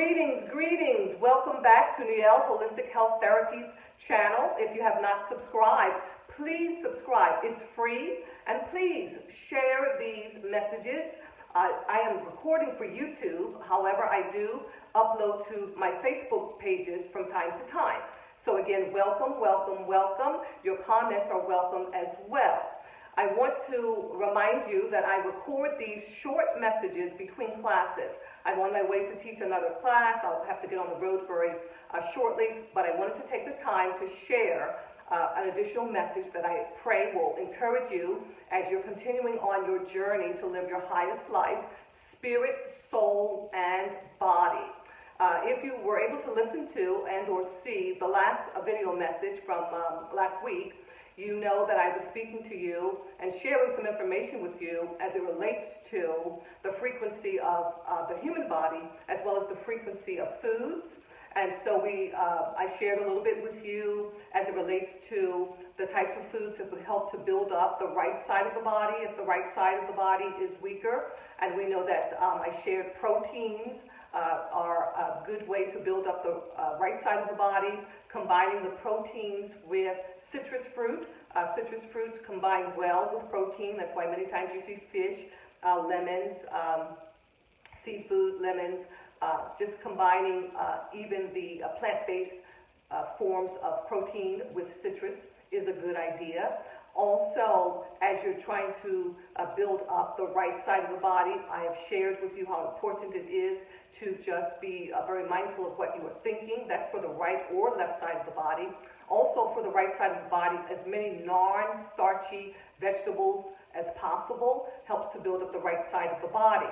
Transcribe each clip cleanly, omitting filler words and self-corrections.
Greetings. Welcome back to Niel Holistic Health Therapies channel. If you have not subscribed, please subscribe. It's free, and please share these messages. I am recording for YouTube. However, I do upload to my Facebook pages from time to time. So again, welcome. Your comments are welcome as well. I want to remind you that I record these short messages between classes. I'm on my way to teach another class. I'll have to get on the road very shortly, but I wanted to take the time to share an additional message that I pray will encourage you as you're continuing on your journey to live your highest life, spirit, soul, and body. If you were able to listen to and or see the last video message from last week, you know that I was speaking to you and sharing some information with you as it relates to the frequency of the human body as well as the frequency of foods. And so I shared a little bit with you as it relates to the types of foods that would help to build up the right side of the body if the right side of the body is weaker. And we know that I shared proteins are a good way to build up the right side of the body, combining the proteins with citrus fruit. Citrus fruits combine well with protein. That's why many times you see fish, lemons, seafood, lemons, just combining even the plant-based forms of protein with citrus is a good idea. Also, as you're trying to build up the right side of the body, I have shared with you how important it is to just be very mindful of what you are thinking. That's for the right or left side of the body. Also, for the right side of the body, as many non-starchy vegetables as possible helps to build up the right side of the body.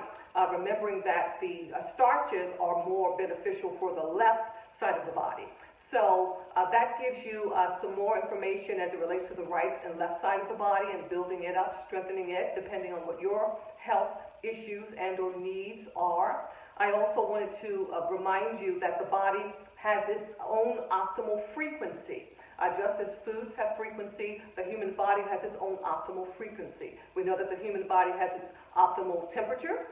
Remembering that the starches are more beneficial for the left side of the body. So that gives you some more information as it relates to the right and left side of the body and building it up, strengthening it, depending on what your health issues and or needs are. I also wanted to remind you that the body has its own optimal frequency. Just as foods have frequency, the human body has its own optimal frequency. We know that the human body has its optimal temperature.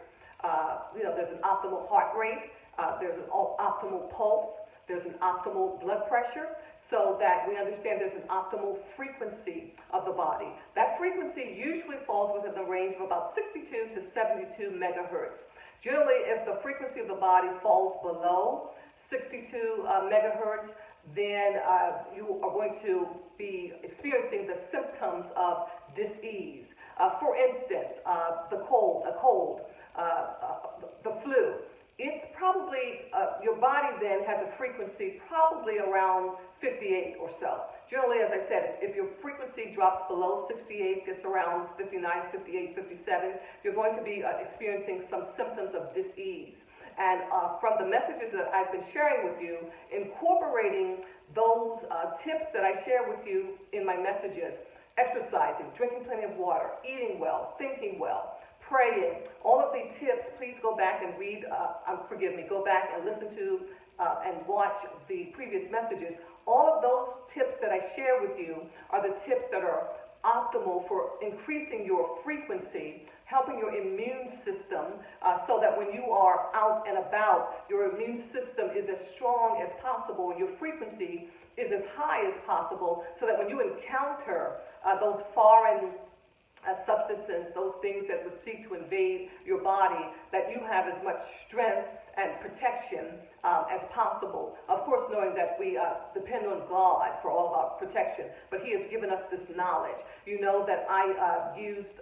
There's an optimal heart rate. There's an optimal pulse. There's an optimal blood pressure, so that we understand there's an optimal frequency of the body. That frequency usually falls within the range of about 62 to 72 megahertz. Generally, if the frequency of the body falls below 62 megahertz, then you are going to be experiencing the symptoms of dis-ease. For instance, the flu. It's probably, your body then has a frequency probably around 58 or so. Generally, as I said, if your frequency drops below 68, gets around 59, 58, 57, you're going to be experiencing some symptoms of dis-ease. And from the messages that I've been sharing with you, incorporating those tips that I share with you in my messages, exercising, drinking plenty of water, eating well, thinking well, praying, all of the tips, please go back and go back and listen to and watch the previous messages. All of those tips that I share with you are the tips that are optimal for increasing your frequency, helping your immune system so that when you are out and about, your immune system is as strong as possible and your frequency is as high as possible, so that when you encounter those foreign substances, those things that would seek to invade your body, that you have as much strength and protection as possible. Of course, knowing that we depend on God for all of our protection, but He has given us this knowledge. You know that I used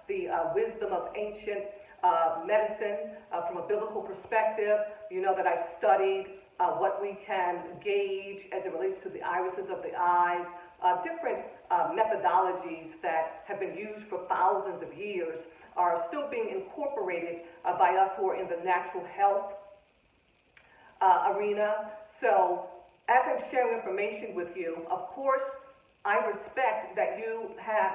the wisdom of ancient medicine from a biblical perspective. You know that I studied what we can gauge as it relates to the irises of the eyes, different methodologies that have been used for thousands of years are still being incorporated by us who are in the natural health arena. So as I'm sharing information with you, of course, I respect that you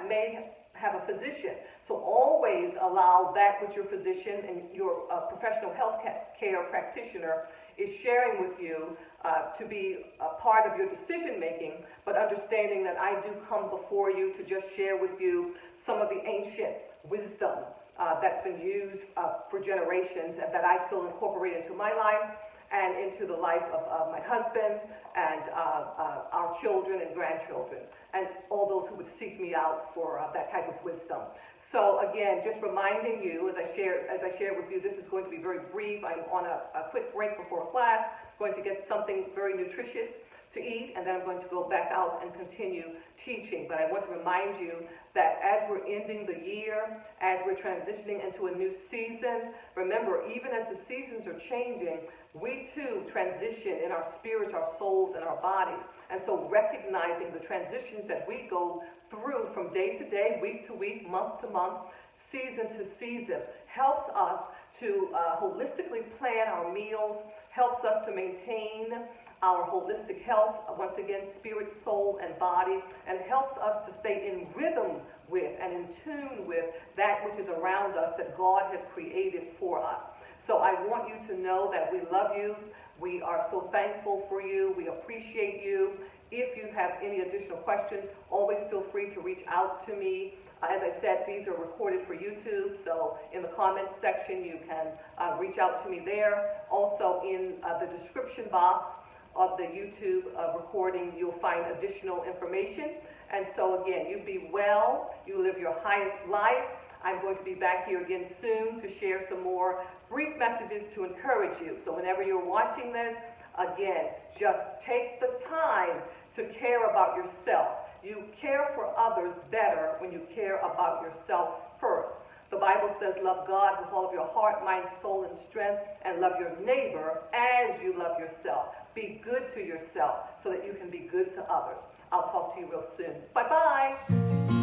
may have a physician. So always allow that which your physician and your professional health care practitioner is sharing with you to be a part of your decision making, but understanding that I do come before you to just share with you some of the ancient wisdom that's been used for generations and that I still incorporate into my life. and into the life of my husband and our children and grandchildren, and all those who would seek me out for that type of wisdom. So again, just reminding you, as I share with you, this is going to be very brief. I'm on a quick break before class, going to get something very nutritious to eat, and then I'm going to go back out and continue teaching. But I want to remind you that as we're ending the year, as we're transitioning into a new season, remember, even as the seasons are changing, we too transition in our spirits, our souls, and our bodies. And so recognizing the transitions that we go through from day to day, week to week, month to month, season to season, helps us to holistically plan our meals, helps us to maintain our holistic health, once again, spirit, soul, and body, and helps us to stay in rhythm with and in tune with that which is around us that God has created for us. So I want you to know that we love you. We are so thankful for you. We appreciate you. If you have any additional questions, always feel free to reach out to me. As I said, these are recorded for YouTube, so in the comments section you can reach out to me there. Also in the description box of the YouTube recording, you'll find additional information. And so again, you be well, you live your highest life. I'm going to be back here again soon to share some more brief messages to encourage you. So whenever you're watching this, again, just take the time to care about yourself. You care for others better when you care about yourself first. The Bible says, love God with all of your heart, mind, soul, and strength, and love your neighbor as you love yourself. Be good to yourself so that you can be good to others. I'll talk to you real soon. Bye-bye.